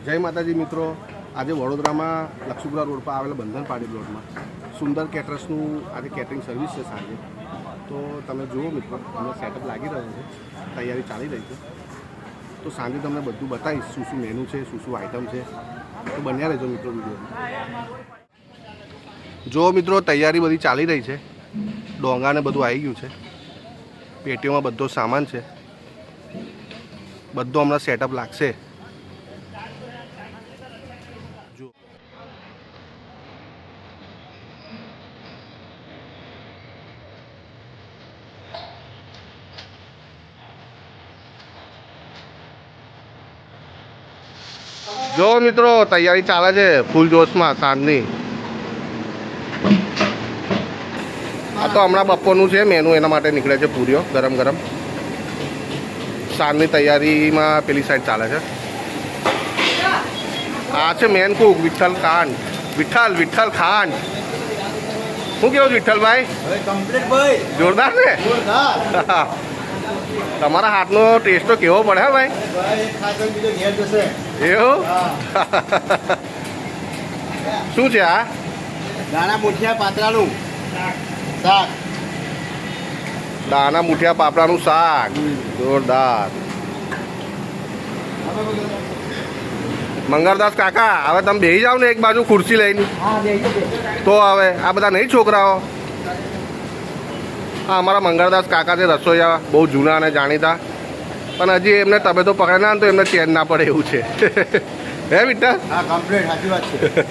જય માતાજી મિત્રો, આજે વડોદરામાં લક્ષ્મીપુરા રોડ પર આવેલા બંધન પાર્ટી પ્લોટમાં સુંદર કેટરર્સનું આજે કેટરિંગ સર્વિસ છે સાંજે. તો તમે જુઓ મિત્રો, અમે સેટઅપ લાગી રહ્યો છે, તૈયારી ચાલી રહી છે. તો સાંજે તમને બધું બતાવીશ, શું શું મેનુ છે, શું શું આઈટમ છે. તો બન્યા રહેજો મિત્રો વિડીયો. જો મિત્રો, તૈયારી બધી ચાલી રહી છે. ડોંગાને બધું આવી ગયું છે, પેટીઓમાં બધો સામાન છે, બધો હમણાં સેટઅપ લાગશે. જો મિત્રો, તૈયારી ચાલે છે ફૂલ જોશમાં સાંજની. આ તો હમણાં બપોરનું છે મેનુ, એના માટે નીકળે છે પૂરીઓ ગરમ ગરમ. સાંજની તૈયારીમાં પેલી સાઈડ ચાલે છે. આ છે મેન કુક વિઠ્ઠલ ખાંડ. વિઠ્ઠલ ખાંડ. શું કેવું વિઠ્ઠલભાઈ? જોરદાર ને? તમારા હાથનો ટેસ્ટ તો કેવો પડે હે ભાઈ? એવું? શું છે આ? દાણા મુઠિયા પાતળાનું શાક. દાણા મુઠિયા પાપડાનું શાક. જોરદાર. મંગળદાસ કાકા, હવે તમે બેસી જાઓ ને એક બાજુ ખુરશી લઈને. તો હવે આ બધા નહીં છોકરાઓ? હા, અમારા મંગળદાસ કાકા છે રસોઈયા, બહુ જૂના અને જાણીતા, પણ હજી એમને તબિયતો પકડે ના તો એમને ચેન ના પડે એવું છે. હે વિઠ્ઠલ? હા, કમ્પ્લીટ સાચી વાત છે.